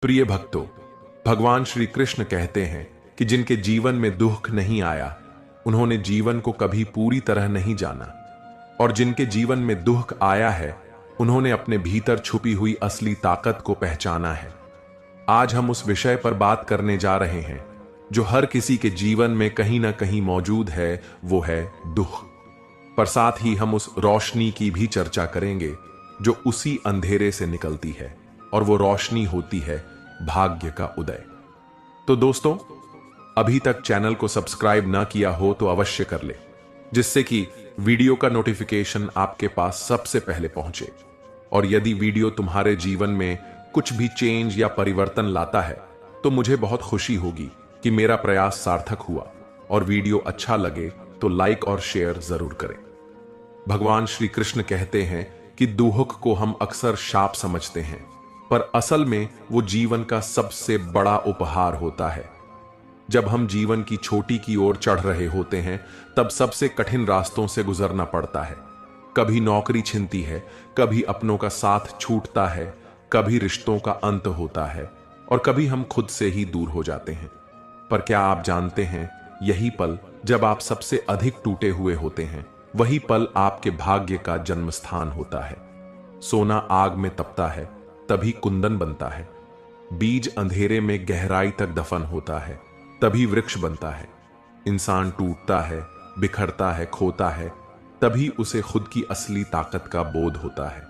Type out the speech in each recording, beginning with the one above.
प्रिय भक्तों, भगवान श्री कृष्ण कहते हैं कि जिनके जीवन में दुख नहीं आया, उन्होंने जीवन को कभी पूरी तरह नहीं जाना, और जिनके जीवन में दुख आया है, उन्होंने अपने भीतर छुपी हुई असली ताकत को पहचाना है। आज हम उस विषय पर बात करने जा रहे हैं जो हर किसी के जीवन में कहीं ना कहीं मौजूद है, वो है दुख। पर साथ ही हम उस रोशनी की भी चर्चा करेंगे जो उसी अंधेरे से निकलती है, और वो रोशनी होती है भाग्य का उदय। तो दोस्तों, अभी तक चैनल को सब्सक्राइब ना किया हो तो अवश्य कर ले, जिससे कि वीडियो का नोटिफिकेशन आपके पास सबसे पहले पहुंचे। और यदि वीडियो तुम्हारे जीवन में कुछ भी चेंज या परिवर्तन लाता है तो मुझे बहुत खुशी होगी कि मेरा प्रयास सार्थक हुआ। और वीडियो अच्छा लगे तो लाइक और शेयर जरूर करें। भगवान श्री कृष्ण कहते हैं कि दुख को हम अक्सर शाप समझते हैं, पर असल में वो जीवन का सबसे बड़ा उपहार होता है। जब हम जीवन की चोटी की ओर चढ़ रहे होते हैं, तब सबसे कठिन रास्तों से गुजरना पड़ता है। कभी नौकरी छिनती है, कभी अपनों का साथ छूटता है, कभी रिश्तों का अंत होता है, और कभी हम खुद से ही दूर हो जाते हैं। पर क्या आप जानते हैं, यही पल जब आप सबसे अधिक टूटे हुए होते हैं, वही पल आपके भाग्य का जन्म स्थान होता है। सोना आग में तपता है, तभी कुंदन बनता है। बीज अंधेरे में गहराई तक दफन होता है, तभी वृक्ष बनता है। इंसान टूटता है, बिखरता है, खोता है, तभी उसे खुद की असली ताकत का बोध होता है।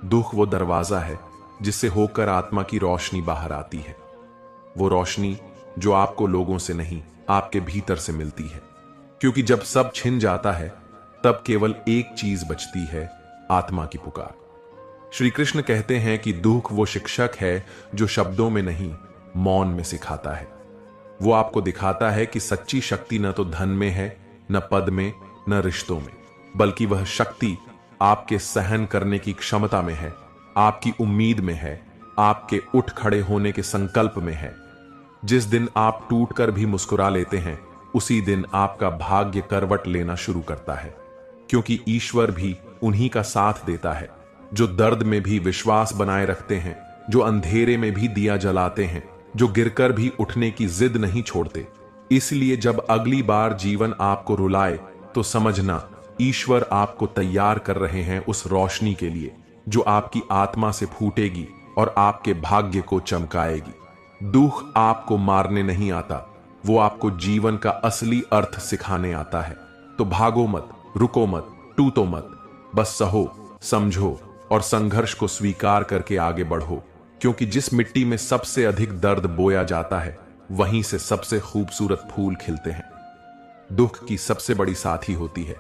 दुख वो दरवाजा है जिससे होकर आत्मा की रोशनी बाहर आती है। वो रोशनी जो आपको लोगों से नहीं, आपके भीतर से मिलती है। क्योंकि जब सब छिन जाता है, तब केवल एक चीज बचती है, आत्मा की पुकार। श्री कृष्ण कहते हैं कि दुख वो शिक्षक है जो शब्दों में नहीं, मौन में सिखाता है। वो आपको दिखाता है कि सच्ची शक्ति न तो धन में है, न पद में, न रिश्तों में, बल्कि वह शक्ति आपके सहन करने की क्षमता में है, आपकी उम्मीद में है, आपके उठ खड़े होने के संकल्प में है। जिस दिन आप टूटकर भी मुस्कुरा लेते हैं, उसी दिन आपका भाग्य करवट लेना शुरू करता है। क्योंकि ईश्वर भी उन्हीं का साथ देता है जो दर्द में भी विश्वास बनाए रखते हैं, जो अंधेरे में भी दिया जलाते हैं, जो गिरकर भी उठने की जिद नहीं छोड़ते। इसलिए जब अगली बार जीवन आपको रुलाए तो समझना, ईश्वर आपको तैयार कर रहे हैं उस रोशनी के लिए जो आपकी आत्मा से फूटेगी और आपके भाग्य को चमकाएगी। दुख आपको मारने नहीं आता, वो आपको जीवन का असली अर्थ सिखाने आता है। तो भागो मत, रुको मत, टूटो मत, बस सहो, समझो और संघर्ष को स्वीकार करके आगे बढ़ो। क्योंकि जिस मिट्टी में सबसे अधिक दर्द बोया जाता है, वहीं से सबसे खूबसूरत फूल खिलते हैं। दुख की सबसे बड़ी साथी होती है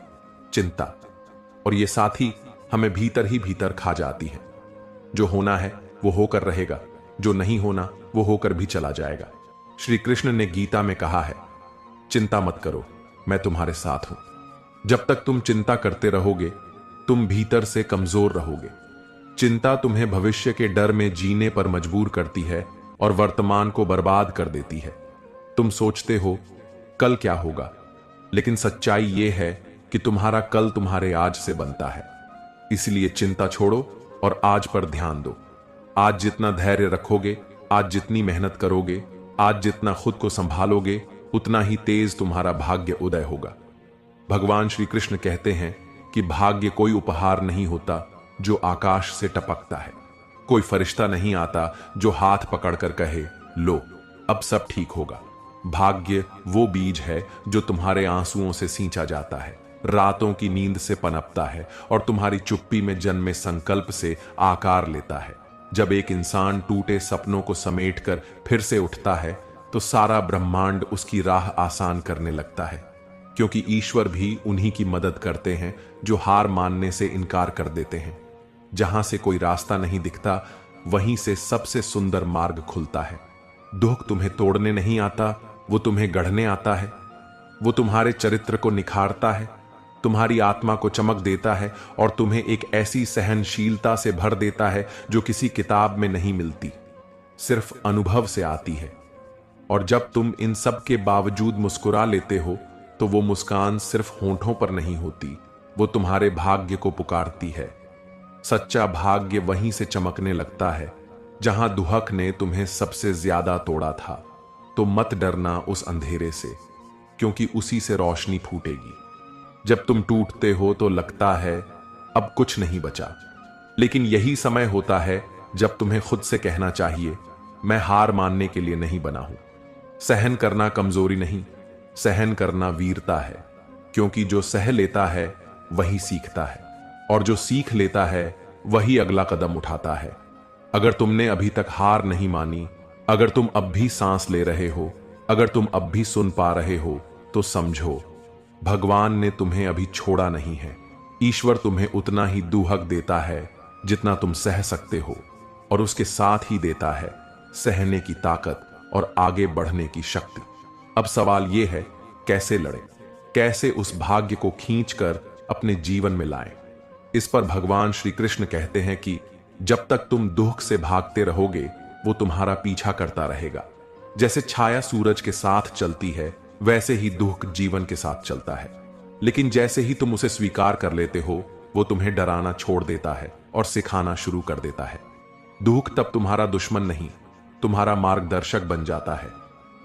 चिंता, और ये साथी हमें भीतर ही भीतर खा जाती है। जो होना है वो होकर रहेगा, जो नहीं होना वो होकर भी चला जाएगा। श्री कृष्ण ने गीता में कहा है, चिंता मत करो, मैं तुम्हारे साथ हूं। जब तक तुम चिंता करते रहोगे, तुम भीतर से कमजोर रहोगे। चिंता तुम्हें भविष्य के डर में जीने पर मजबूर करती है और वर्तमान को बर्बाद कर देती है। तुम सोचते हो कल क्या होगा, लेकिन सच्चाई यह है कि तुम्हारा कल तुम्हारे आज से बनता है। इसलिए चिंता छोड़ो और आज पर ध्यान दो। आज जितना धैर्य रखोगे, आज जितनी मेहनत करोगे, आज जितना खुद को संभालोगे, उतना ही तेज तुम्हारा भाग्य उदय होगा। भगवान श्री कृष्ण कहते हैं कि भाग्य कोई उपहार नहीं होता जो आकाश से टपकता है। कोई फरिश्ता नहीं आता जो हाथ पकड़कर कहे, लो अब सब ठीक होगा। भाग्य वो बीज है जो तुम्हारे आंसुओं से सींचा जाता है, रातों की नींद से पनपता है और तुम्हारी चुप्पी में जन्मे संकल्प से आकार लेता है। जब एक इंसान टूटे सपनों को समेटकर फिर से उठता है, तो सारा ब्रह्मांड उसकी राह आसान करने लगता है। क्योंकि ईश्वर भी उन्हीं की मदद करते हैं जो हार मानने से इनकार कर देते हैं। जहां से कोई रास्ता नहीं दिखता, वहीं से सबसे सुंदर मार्ग खुलता है। दुख तुम्हें तोड़ने नहीं आता, वो तुम्हें गढ़ने आता है। वो तुम्हारे चरित्र को निखारता है, तुम्हारी आत्मा को चमक देता है और तुम्हें एक ऐसी सहनशीलता से भर देता है जो किसी किताब में नहीं मिलती, सिर्फ अनुभव से आती है। और जब तुम इन सब के बावजूद मुस्कुरा लेते हो, तो वो मुस्कान सिर्फ होंठों पर नहीं होती, वो तुम्हारे भाग्य को पुकारती है। सच्चा भाग्य वहीं से चमकने लगता है जहां दुहक ने तुम्हें सबसे ज्यादा तोड़ा था। तो मत डरना उस अंधेरे से, क्योंकि उसी से रोशनी फूटेगी। जब तुम टूटते हो तो लगता है अब कुछ नहीं बचा, लेकिन यही समय होता है जब तुम्हें खुद से कहना चाहिए, मैं हार मानने के लिए नहीं बना हूं। सहन करना कमजोरी नहीं, सहन करना वीरता है, क्योंकि जो सह लेता है वही सीखता है, और जो सीख लेता है वही अगला कदम उठाता है। अगर तुमने अभी तक हार नहीं मानी, अगर तुम अब भी सांस ले रहे हो, अगर तुम अब भी सुन पा रहे हो, तो समझो भगवान ने तुम्हें अभी छोड़ा नहीं है। ईश्वर तुम्हें उतना ही दुहक देता है जितना तुम सह सकते हो, और उसके साथ ही देता है सहने की ताकत और आगे बढ़ने की शक्ति। अब सवाल यह है, कैसे लड़ें, कैसे उस भाग्य को खींचकर अपने जीवन में लाएं। इस पर भगवान श्री कृष्ण कहते हैं कि जब तक तुम दुख से भागते रहोगे, वो तुम्हारा पीछा करता रहेगा। जैसे छाया सूरज के साथ चलती है, वैसे ही दुख जीवन के साथ चलता है। लेकिन जैसे ही तुम उसे स्वीकार कर लेते हो, वो तुम्हें डराना छोड़ देता है और सिखाना शुरू कर देता है। दुख तब तुम्हारा दुश्मन नहीं, तुम्हारा मार्गदर्शक बन जाता है।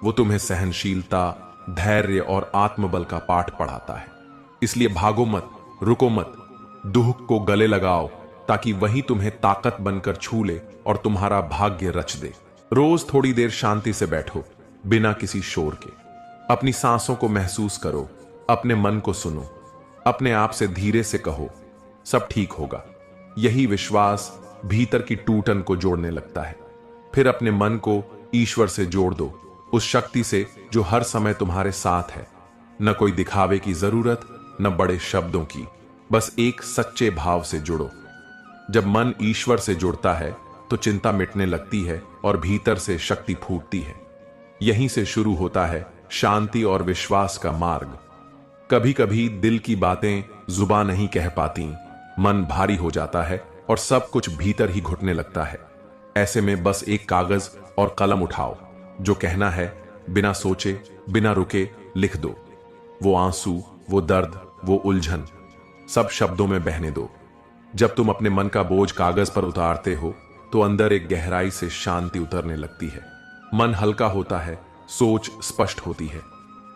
वो तुम्हें सहनशीलता, धैर्य और आत्मबल का पाठ पढ़ाता है। इसलिए भागो मत, रुको मत, दुख को गले लगाओ, ताकि वही तुम्हें ताकत बनकर छू ले और तुम्हारा भाग्य रच दे। रोज थोड़ी देर शांति से बैठो, बिना किसी शोर के। अपनी सांसों को महसूस करो, अपने मन को सुनो, अपने आप से धीरे से कहो, सब ठीक होगा। यही विश्वास भीतर की टूटन को जोड़ने लगता है। फिर अपने मन को ईश्वर से जोड़ दो, उस शक्ति से जो हर समय तुम्हारे साथ है। न कोई दिखावे की जरूरत, न बड़े शब्दों की, बस एक सच्चे भाव से जुड़ो। जब मन ईश्वर से जुड़ता है तो चिंता मिटने लगती है और भीतर से शक्ति फूटती है। यहीं से शुरू होता है शांति और विश्वास का मार्ग। कभी कभी दिल की बातें जुबान नहीं कह पाती, मन भारी हो जाता है और सब कुछ भीतर ही घुटने लगता है। ऐसे में बस एक कागज और कलम उठाओ, जो कहना है बिना सोचे, बिना रुके लिख दो। वो आंसू, वो दर्द, वो उलझन सब शब्दों में बहने दो। जब तुम अपने मन का बोझ कागज पर उतारते हो तो अंदर एक गहराई से शांति उतरने लगती है। मन हल्का होता है, सोच स्पष्ट होती है।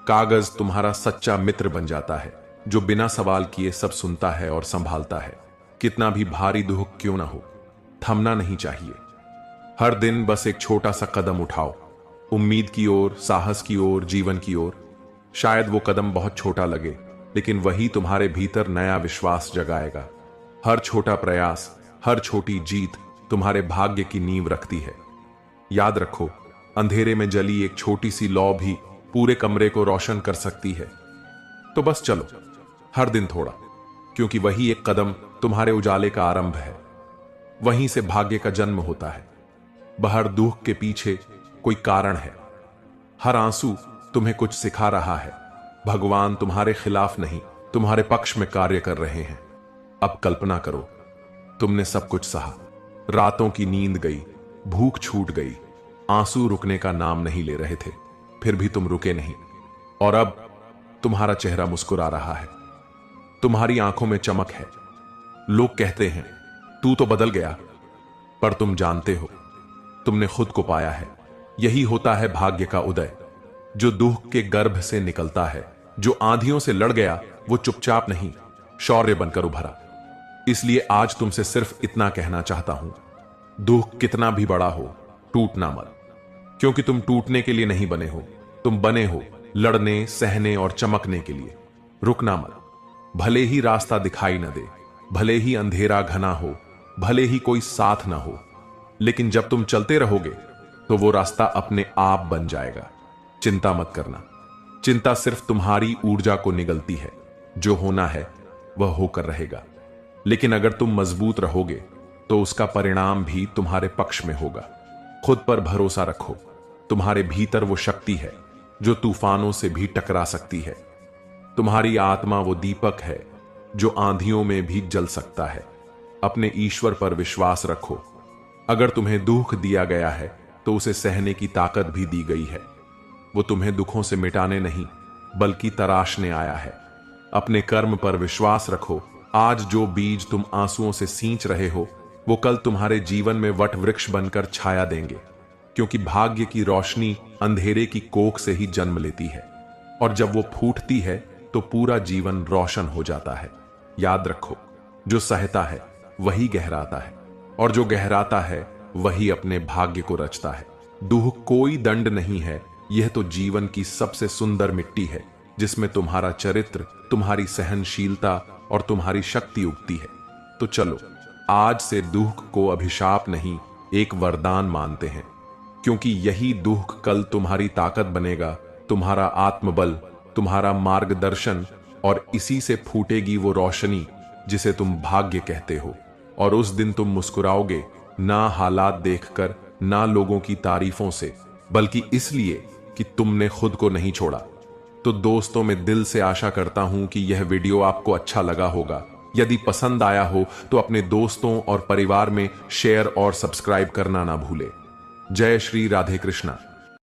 कागज तुम्हारा सच्चा मित्र बन जाता है, जो बिना सवाल किए सब सुनता है और संभालता है। कितना भी भारी दुख क्यों ना हो, थमना नहीं चाहिए। हर दिन बस एक छोटा सा कदम उठाओ, उम्मीद की ओर, साहस की ओर, जीवन की ओर। शायद वो कदम बहुत छोटा लगे, लेकिन वही तुम्हारे भीतर नया विश्वास जगाएगा। हर छोटा प्रयास, हर छोटी जीत तुम्हारे भाग्य की नींव रखती है। याद रखो, अंधेरे में जली एक छोटी सी लौ भी पूरे कमरे को रोशन कर सकती है। तो बस चलो, हर दिन थोड़ा, क्योंकि वही एक कदम तुम्हारे उजाले का आरंभ है। वहीं से भाग्य का जन्म होता है। हर दुख के पीछे कोई कारण है, हर आंसू तुम्हें कुछ सिखा रहा है। भगवान तुम्हारे खिलाफ नहीं, तुम्हारे पक्ष में कार्य कर रहे हैं। अब कल्पना करो, तुमने सब कुछ सहा, रातों की नींद गई, भूख छूट गई, आंसू रुकने का नाम नहीं ले रहे थे, फिर भी तुम रुके नहीं। और अब तुम्हारा चेहरा मुस्कुरा रहा है, तुम्हारी आंखों में चमक है। लोग कहते हैं तू तो बदल गया, पर तुम जानते हो तुमने खुद को पाया है। यही होता है भाग्य का उदय, जो दुख के गर्भ से निकलता है। जो आंधियों से लड़ गया वो चुपचाप नहीं, शौर्य बनकर उभरा। इसलिए आज तुमसे सिर्फ इतना कहना चाहता हूं, दुख कितना भी बड़ा हो, टूटना मत, क्योंकि तुम टूटने के लिए नहीं बने हो, तुम बने हो लड़ने, सहने और चमकने के लिए। रुकना मत, भले ही रास्ता दिखाई न दे, भले ही अंधेरा घना हो, भले ही कोई साथ ना हो, लेकिन जब तुम चलते रहोगे तो वो रास्ता अपने आप बन जाएगा। चिंता मत करना, चिंता सिर्फ तुम्हारी ऊर्जा को निगलती है। जो होना है वह होकर रहेगा। लेकिन अगर तुम मजबूत रहोगे तो उसका परिणाम भी तुम्हारे पक्ष में होगा। खुद पर भरोसा रखो, तुम्हारे भीतर वो शक्ति है जो तूफानों से भी टकरा सकती है। तुम्हारी आत्मा वो दीपक है जो आंधियों में भी जल सकता है। अपने ईश्वर पर विश्वास रखो। अगर तुम्हें दुख दिया गया है तो उसे सहने की ताकत भी दी गई है। वो तुम्हें दुखों से मिटाने नहीं, बल्कि तराशने आया है। अपने कर्म पर विश्वास रखो। आज जो बीज तुम आंसुओं से सींच रहे हो, वो कल तुम्हारे जीवन में वट वृक्ष बनकर छाया देंगे, क्योंकि भाग्य की रोशनी अंधेरे की कोख से ही जन्म लेती है, और जब वो फूटती है तो पूरा जीवन रोशन हो जाता है। याद रखो, जो सहता है वही गहराता है, और जो गहराता है वही अपने भाग्य को रचता है। दुख कोई दंड नहीं है, यह तो जीवन की सबसे सुंदर मिट्टी है, जिसमें तुम्हारा चरित्र, तुम्हारी सहनशीलता और तुम्हारी शक्ति उगती है। तो चलो, आज से दुख को अभिशाप नहीं, एक वरदान मानते हैं, क्योंकि यही दुख कल तुम्हारी ताकत बनेगा, तुम्हारा आत्मबल, तुम्हारा मार्गदर्शन, और इसी से फूटेगी वो रोशनी जिसे तुम भाग्य कहते हो। और उस दिन तुम मुस्कुराओगे, ना हालात देखकर, ना लोगों की तारीफों से, बल्कि इसलिए कि तुमने खुद को नहीं छोड़ा। तो दोस्तों, मैं दिल से आशा करता हूं कि यह वीडियो आपको अच्छा लगा होगा। यदि पसंद आया हो तो अपने दोस्तों और परिवार में शेयर और सब्सक्राइब करना ना भूले। जय श्री राधे कृष्णा।